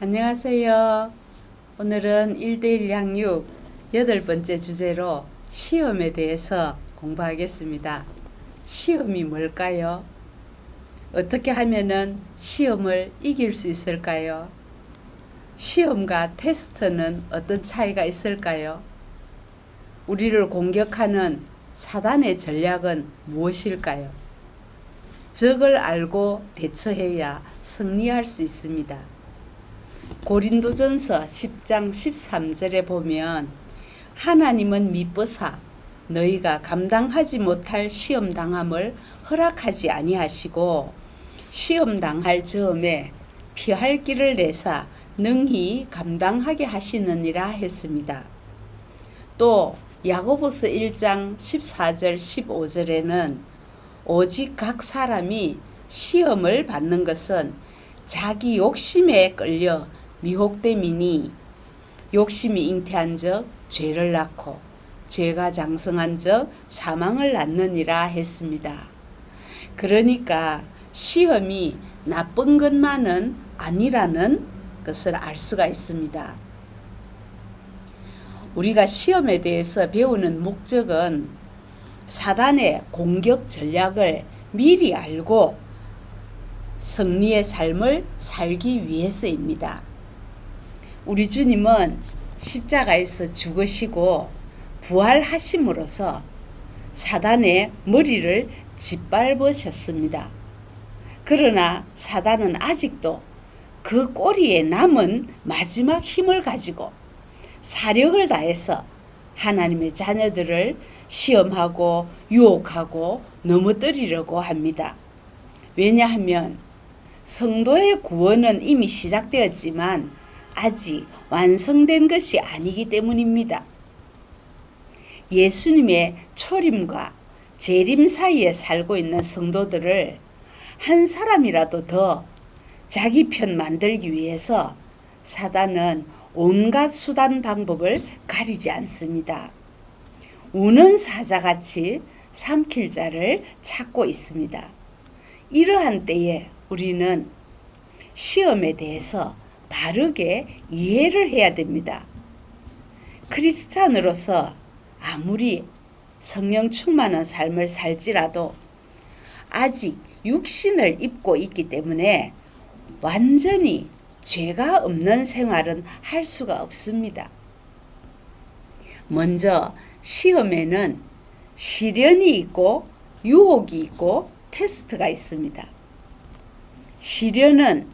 안녕하세요. 오늘은 1대1 양육 8번째 주제로 시험에 대해서 공부하겠습니다. 시험이 뭘까요? 어떻게 하면은 시험을 이길 수 있을까요? 시험과 테스트는 어떤 차이가 있을까요? 우리를 공격하는 사단의 전략은 무엇일까요? 적을 알고 대처해야 승리할 수 있습니다. 고린도전서 10장 13절에 보면 하나님은 미쁘사 너희가 감당하지 못할 시험 당함을 허락하지 아니하시고 시험 당할 즈음에 피할 길을 내사 능히 감당하게 하시느니라 했습니다. 또 야고보서 1장 14절 15절에는 오직 각 사람이 시험을 받는 것은 자기 욕심에 끌려 미혹됨이니 욕심이 잉태한 적 죄를 낳고 죄가 장성한 적 사망을 낳느니라 했습니다. 그러니까 시험이 나쁜 것만은 아니라는 것을 알 수가 있습니다. 우리가 시험에 대해서 배우는 목적은 사단의 공격 전략을 미리 알고 승리의 삶을 살기 위해서입니다. 우리 주님은 십자가에서 죽으시고 부활하심으로써 사단의 머리를 짓밟으셨습니다. 그러나 사단은 아직도 그 꼬리에 남은 마지막 힘을 가지고 사력을 다해서 하나님의 자녀들을 시험하고 유혹하고 넘어뜨리려고 합니다. 왜냐하면 성도의 구원은 이미 시작되었지만 아직 완성된 것이 아니기 때문입니다. 예수님의 초림과 재림 사이에 살고 있는 성도들을 한 사람이라도 더 자기 편 만들기 위해서 사단은 온갖 수단 방법을 가리지 않습니다. 우는 사자같이 삼킬 자를 찾고 있습니다. 이러한 때에 우리는 시험에 대해서 바르게 이해를 해야 됩니다. 크리스찬으로서 아무리 성령 충만한 삶을 살지라도 아직 육신을 입고 있기 때문에 완전히 죄가 없는 생활은 할 수가 없습니다. 먼저 시험에는 시련이 있고 유혹이 있고 테스트가 있습니다. 시련은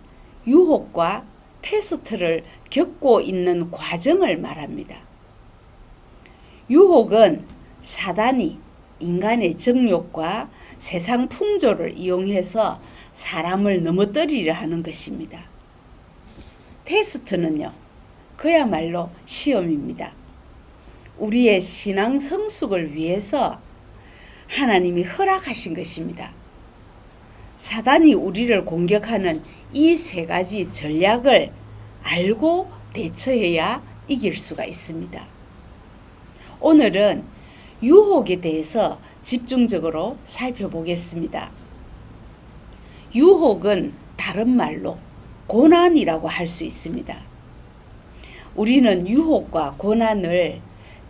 유혹과 테스트를 겪고 있는 과정을 말합니다. 유혹은 사단이 인간의 정욕과 세상 풍조를 이용해서 사람을 넘어뜨리려 하는 것입니다. 테스트는요, 그야말로 시험입니다. 우리의 신앙 성숙을 위해서 하나님이 허락하신 것입니다. 사단이 우리를 공격하는 이 세 가지 전략을 알고 대처해야 이길 수가 있습니다. 오늘은 유혹에 대해서 집중적으로 살펴보겠습니다. 유혹은 다른 말로 고난이라고 할 수 있습니다. 우리는 유혹과 고난을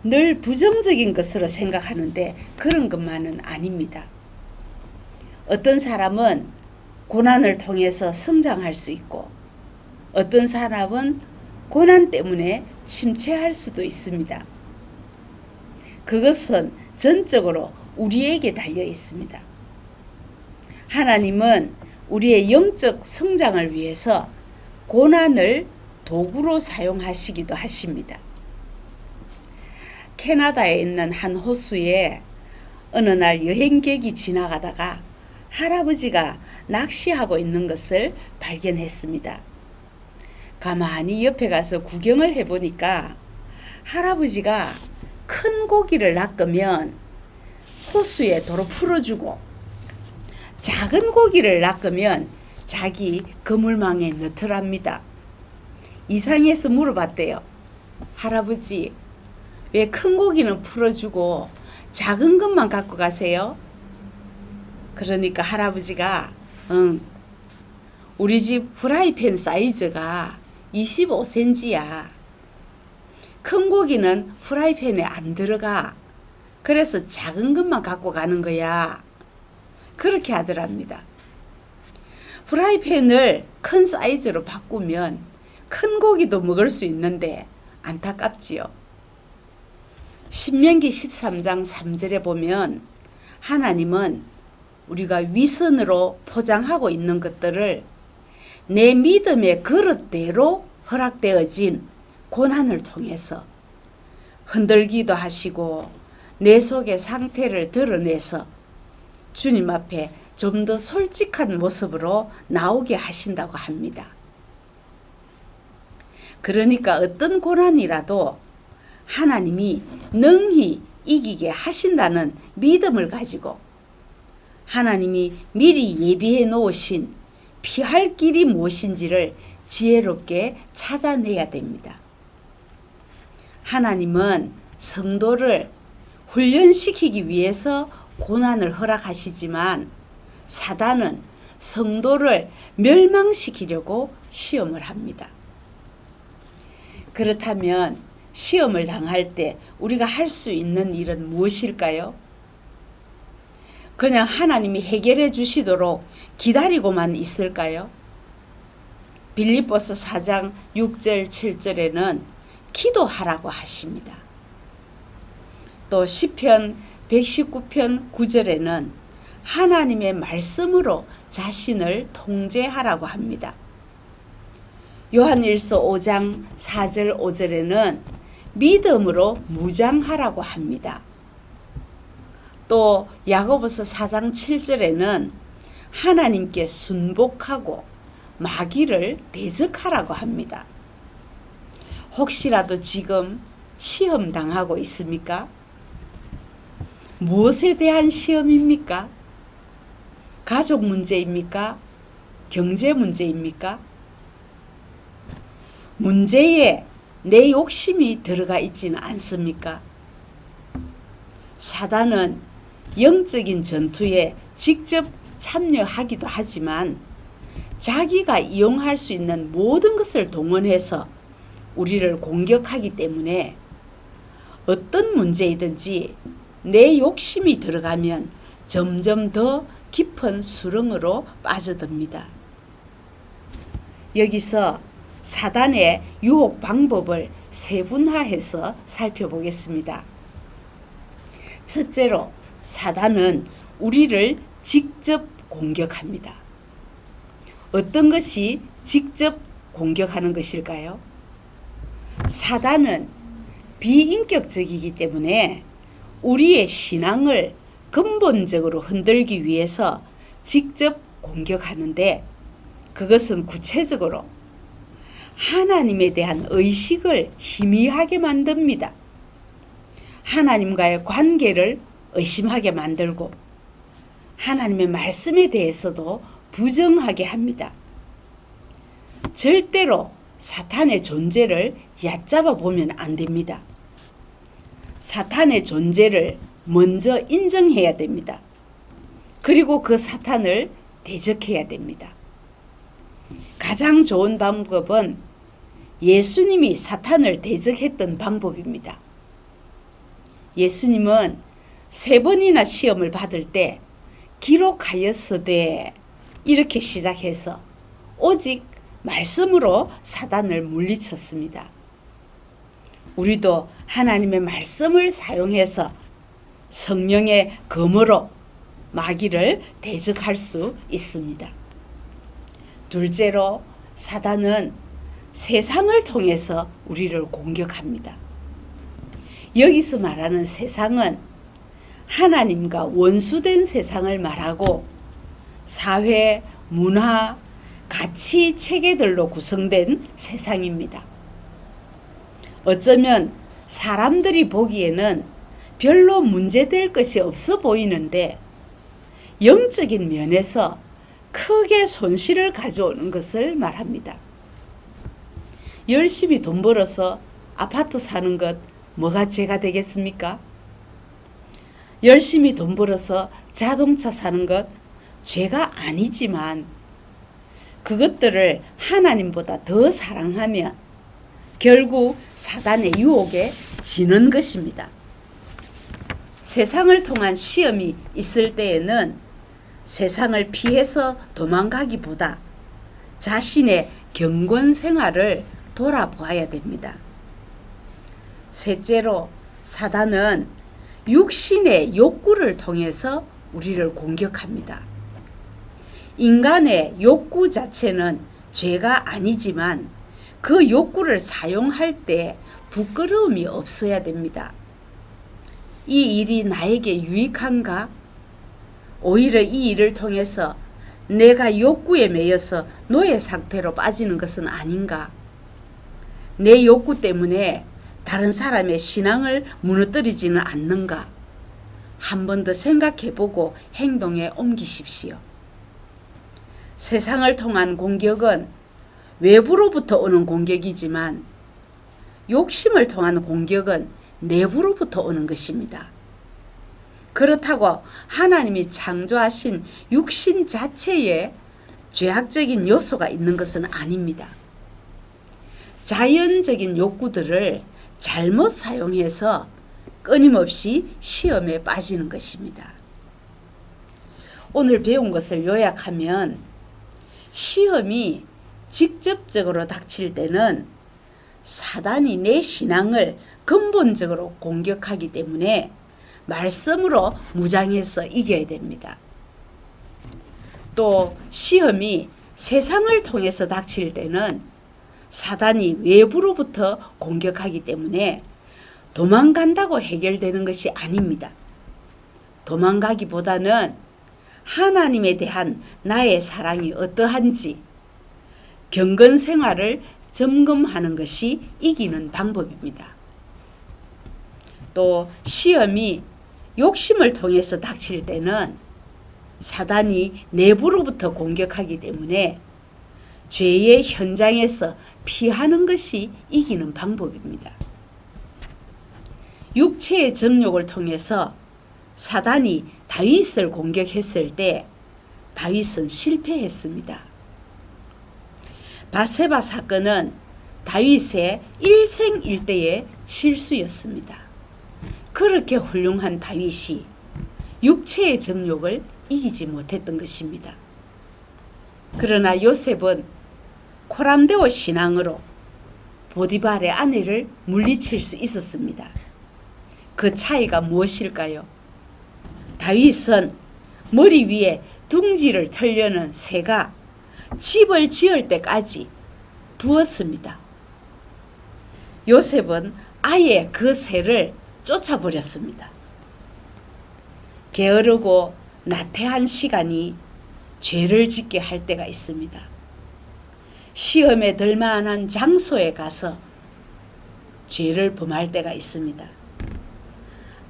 늘 부정적인 것으로 생각하는데 그런 것만은 아닙니다. 어떤 사람은 고난을 통해서 성장할 수 있고 어떤 사람은 고난 때문에 침체할 수도 있습니다. 그것은 전적으로 우리에게 달려 있습니다. 하나님은 우리의 영적 성장을 위해서 고난을 도구로 사용하시기도 하십니다. 캐나다에 있는 한 호수에 어느 날 여행객이 지나가다가 할아버지가 낚시하고 있는 것을 발견했습니다. 가만히 옆에 가서 구경을 해보니까 할아버지가 큰 고기를 낚으면 호수에 도로 풀어주고 작은 고기를 낚으면 자기 그물망에 넣더랍니다. 이상해서 물어봤대요. 할아버지, 왜 큰 고기는 풀어주고 작은 것만 갖고 가세요? 그러니까 할아버지가 우리 집 프라이팬 사이즈가 25cm야. 큰 고기는 프라이팬에 안 들어가. 그래서 작은 것만 갖고 가는 거야. 그렇게 하더랍니다. 프라이팬을 큰 사이즈로 바꾸면 큰 고기도 먹을 수 있는데 안타깝지요. 신명기 13장 3절에 보면 하나님은 우리가 위선으로 포장하고 있는 것들을 내 믿음의 그릇대로 허락되어진 고난을 통해서 흔들기도 하시고 내 속의 상태를 드러내서 주님 앞에 좀 더 솔직한 모습으로 나오게 하신다고 합니다. 그러니까 어떤 고난이라도 하나님이 능히 이기게 하신다는 믿음을 가지고 하나님이 미리 예비해 놓으신 피할 길이 무엇인지를 지혜롭게 찾아내야 됩니다. 하나님은 성도를 훈련시키기 위해서 고난을 허락하시지만 사단은 성도를 멸망시키려고 시험을 합니다. 그렇다면 시험을 당할 때 우리가 할 수 있는 일은 무엇일까요? 그냥 하나님이 해결해 주시도록 기다리고만 있을까요? 빌립보서 4장 6절 7절에는 기도하라고 하십니다. 또 시편 119편 9절에는 하나님의 말씀으로 자신을 통제하라고 합니다. 요한일서 5장 4절 5절에는 믿음으로 무장하라고 합니다. 또 야고보서 4장 7절에는 하나님께 순복하고 마귀를 대적하라고 합니다. 혹시라도 지금 시험 당하고 있습니까? 무엇에 대한 시험입니까? 가족 문제입니까? 경제 문제입니까? 문제에 내 욕심이 들어가 있지는 않습니까? 사단은 영적인 전투에 직접 참여하기도 하지만 자기가 이용할 수 있는 모든 것을 동원해서 우리를 공격하기 때문에 어떤 문제이든지 내 욕심이 들어가면 점점 더 깊은 수렁으로 빠져듭니다. 여기서 사단의 유혹 방법을 세분화해서 살펴보겠습니다. 첫째로 사단은 우리를 직접 공격합니다. 어떤 것이 직접 공격하는 것일까요? 사단은 비인격적이기 때문에 우리의 신앙을 근본적으로 흔들기 위해서 직접 공격하는데 그것은 구체적으로 하나님에 대한 의식을 희미하게 만듭니다. 하나님과의 관계를 의심하게 만들고 하나님의 말씀에 대해서도 부정하게 합니다. 절대로 사탄의 존재를 얕잡아 보면 안 됩니다. 사탄의 존재를 먼저 인정해야 됩니다. 그리고 그 사탄을 대적해야 됩니다. 가장 좋은 방법은 예수님이 사탄을 대적했던 방법입니다. 예수님은 3번이나 시험을 받을 때 기록하였으되 이렇게 시작해서 오직 말씀으로 사단을 물리쳤습니다. 우리도 하나님의 말씀을 사용해서 성령의 검으로 마귀를 대적할 수 있습니다. 둘째로 사단은 세상을 통해서 우리를 공격합니다. 여기서 말하는 세상은 하나님과 원수된 세상을 말하고 사회, 문화, 가치 체계들로 구성된 세상입니다. 어쩌면 사람들이 보기에는 별로 문제될 것이 없어 보이는데 영적인 면에서 크게 손실을 가져오는 것을 말합니다. 열심히 돈 벌어서 아파트 사는 것 뭐가 죄가 되겠습니까? 열심히 돈 벌어서 자동차 사는 것 죄가 아니지만 그것들을 하나님보다 더 사랑하면 결국 사단의 유혹에 지는 것입니다. 세상을 통한 시험이 있을 때에는 세상을 피해서 도망가기보다 자신의 경건 생활을 돌아보아야 됩니다. 셋째로, 사단은 육신의 욕구를 통해서 우리를 공격합니다. 인간의 욕구 자체는 죄가 아니지만 그 욕구를 사용할 때 부끄러움이 없어야 됩니다. 이 일이 나에게 유익한가? 오히려 이 일을 통해서 내가 욕구에 매여서 노예 상태로 빠지는 것은 아닌가? 내 욕구 때문에 다른 사람의 신앙을 무너뜨리지는 않는가? 한 번 더 생각해보고 행동에 옮기십시오. 세상을 통한 공격은 외부로부터 오는 공격이지만 욕심을 통한 공격은 내부로부터 오는 것입니다. 그렇다고 하나님이 창조하신 육신 자체에 죄악적인 요소가 있는 것은 아닙니다. 자연적인 욕구들을 잘못 사용해서 끊임없이 시험에 빠지는 것입니다. 오늘 배운 것을 요약하면 시험이 직접적으로 닥칠 때는 사단이 내 신앙을 근본적으로 공격하기 때문에 말씀으로 무장해서 이겨야 됩니다. 또 시험이 세상을 통해서 닥칠 때는 사단이 외부로부터 공격하기 때문에 도망간다고 해결되는 것이 아닙니다. 도망가기보다는 하나님에 대한 나의 사랑이 어떠한지 경건 생활을 점검하는 것이 이기는 방법입니다. 또 시험이 욕심을 통해서 닥칠 때는 사단이 내부로부터 공격하기 때문에 죄의 현장에서 피하는 것이 이기는 방법입니다. 육체의 정욕을 통해서 사단이 다윗을 공격했을 때 다윗은 실패했습니다. 바세바 사건은 다윗의 일생일대의 실수였습니다. 그렇게 훌륭한 다윗이 육체의 정욕을 이기지 못했던 것입니다. 그러나 요셉은 코람데오 신앙으로 보디발의 아내를 물리칠 수 있었습니다. 그 차이가 무엇일까요? 다윗은 머리 위에 둥지를 털려는 새가 집을 지을 때까지 두었습니다. 요셉은 아예 그 새를 쫓아버렸습니다. 게으르고 나태한 시간이 죄를 짓게 할 때가 있습니다. 시험에 들 만한 장소에 가서 죄를 범할 때가 있습니다.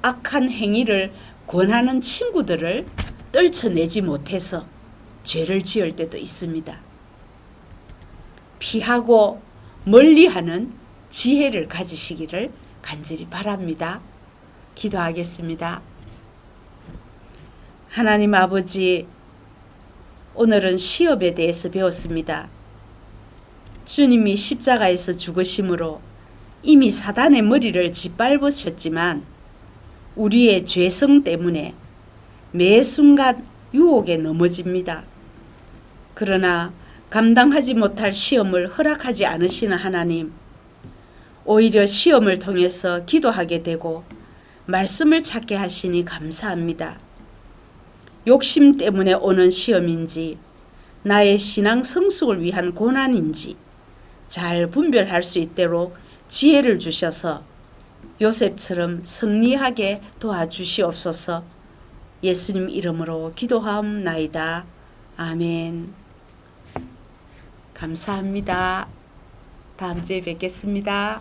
악한 행위를 권하는 친구들을 떨쳐내지 못해서 죄를 지을 때도 있습니다. 피하고 멀리하는 지혜를 가지시기를 간절히 바랍니다. 기도하겠습니다. 하나님 아버지, 오늘은 시험에 대해서 배웠습니다. 주님이 십자가에서 죽으심으로 이미 사단의 머리를 짓밟으셨지만 우리의 죄성 때문에 매 순간 유혹에 넘어집니다. 그러나 감당하지 못할 시험을 허락하지 않으시는 하나님, 오히려 시험을 통해서 기도하게 되고 말씀을 찾게 하시니 감사합니다. 욕심 때문에 오는 시험인지 나의 신앙 성숙을 위한 고난인지 잘 분별할 수 있도록 지혜를 주셔서 요셉처럼 승리하게 도와주시옵소서. 예수님 이름으로 기도하옵나이다. 아멘. 감사합니다. 다음 주에 뵙겠습니다.